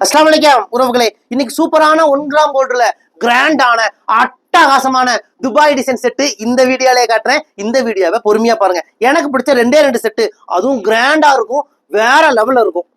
அஸ்ஸலாமு அலைக்கும் உறவுகளே, இன்னைக்கு சூப்பரான 1 கிராம் கோல்டுல கிராண்டான அட்டகாசமான துபாய் டிசைன் செட்டு இந்த வீடியோலயே காட்டுறேன். இந்த வீடியோவை பொறுமையா பாருங்க. எனக்கு பிடிச்ச 2 செட்டு, அதுவும் கிராண்டா இருக்கும், வேற லெவல்ல இருக்கும்.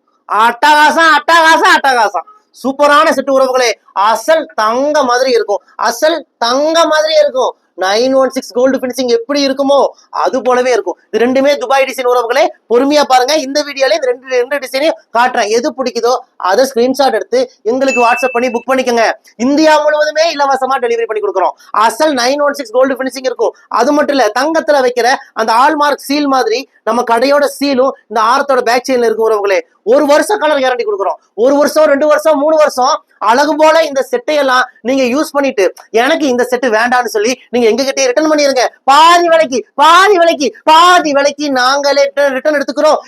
அட்டகாசம் அட்டகாசம் அட்டகாசம் சூப்பரான செட்டு உறவுகளே. அசல் தங்க மாதிரி இருக்கும், அசல் தங்க மாதிரியே இருக்கும். 916 கோல்டு பினிஷிங் எப்படி இருக்குமோ அது போலவே இருக்கும். இது ரெண்டுமே துபாய் டிசைன் உறவுகளே. பொறுமையா பாருங்க. இந்த வீடியோல இந்த ரெண்டு டிசைனையும் காட்டுறேன். எது பிடிக்குதோ அதை ஸ்கிரீன்ஷாட் எடுத்து எங்களுக்கு வாட்ஸ்அப் பண்ணி புக் பண்ணிக்கோங்க. இந்தியா முழுவதுமே இலவசமா டெலிவரி பண்ணி கொடுக்குறோம். அசல் 916 கோல்டு பினிஷிங் இருக்கும். அது மட்டும் இல்ல, தங்கத்துல வைக்கிற அந்த ஆல்மார்க் சீல் மாதிரி நம்ம கடையோட சீலும் இந்த ஆரத்தோட பேக் செயின்ல இருக்கும் உறவுகளே. 1 வருஷம் கலர் கேரண்டி கொடுக்குறோம். 1 வருஷம் 2 வருஷம் 3 வருஷம் அழகு போல இந்த செட்டை எல்லாம் நீங்க யூஸ் பண்ணிட்டு எனக்கு இந்த செட்டு வேண்டாம்னு சொல்லி நீங்க எங்க கிட்டே ரிட்டர்ன் பண்ணிருங்க. பாதி விலைக்கு நாங்களே ரிட்டர்ன் எடுத்துக்கிறோம்.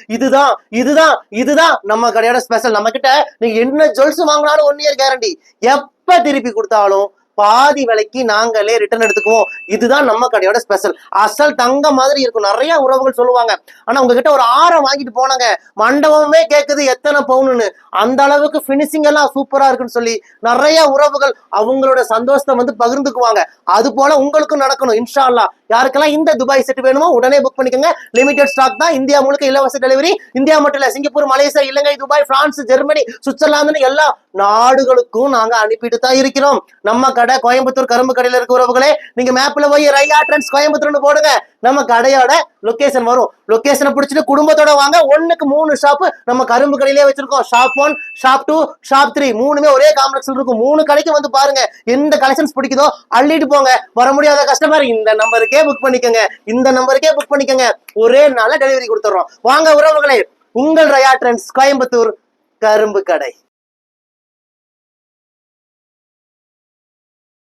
இதுதான் நம்ம கடையோட ஸ்பெஷல். நம்ம கிட்ட நீங்க என்ன ஜுவல்ஸ் வாங்கினாலும் 1 இயர் கேரண்டி. எப்ப திருப்பி கொடுத்தாலும் பாதி விலைக்கு நாங்களே ரிட்டர்ன் எடுத்துக்குவோம். இதுதான் நம்ம கடையோட ஸ்பெஷல். அசல் தங்க மாதிரி இருக்கும். நிறைய உறவுகள் சொல்லுவாங்க, ஆனா உங்ககிட்ட ஒரு ஆரம் வாங்கிட்டு போனாங்க, மண்டபமே கேக்குது எத்தனை பவுன்னு. அந்த அளவுக்கு பினிஷிங் எல்லாம் சூப்பரா இருக்குன்னு சொல்லி நிறைய உறவுகள் அவங்களோட சந்தோஷத்தை பகிர்ந்துக்குவாங்க. அது போல உங்களுக்கும் நடக்கணும் இன்ஷா அல்லாஹ். யாருக்கெல்லாம் இந்த துபாய் செட் வேணுமோ உடனே புக் பண்ணிக்கோங்க. லிமிடெட் ஸ்டாக் தான். இந்தியா முழுக்க இலவச டெலிவரி. இந்தியா மட்டும் இல்ல, சிங்கப்பூர், மலேசியா, இலங்கை, துபாய், பிரான்ஸ், ஜெர்மனி, சுவிட்சர்லாந்து எல்லா நாடுகளுக்கும் நாங்க அனுப்பிட்டு தான் இருக்கிறோம். நம்ம கடை கோயம்புத்தூர் கரும்பு கடையில இருக்க உறவுகளே. நீங்க மேப்ல போய் ரையா ட்ரெண்ட்ஸ் கோயம்புத்தூர்னு போடுங்க, நம்ம கடையோட லொகேஷன் வரும். லொகேஷனை பிடிச்சிட்டு குடும்பத்தோட வாங்க. 1க்கு 3 ஷாப் நம்ம கரும்பு கடையிலே வச்சிருக்கோம். ஷாப் 1, ஷாப் 2, ஷாப் 3 மூணுமே ஒரே காம்ப்ளெக்ஸ்ல இருக்கும். 3 கடைக்கு வந்து பாருங்க. எந்த கலெக்ஷன்ஸ் பிடிக்குதோ அள்ளிட்டு போங்க. வர முடியாத கஸ்டமர் இந்த நம்பருக்கே புக் பண்ணிக்கோங்க. ஒரே நாள்ல டெலிவரி கொடுத்துறோம். வாங்க உறவுகளே, உங்கள் ரையா ட்ரெண்ட்ஸ் கோயம்புத்தூர் கரும்பு கடை.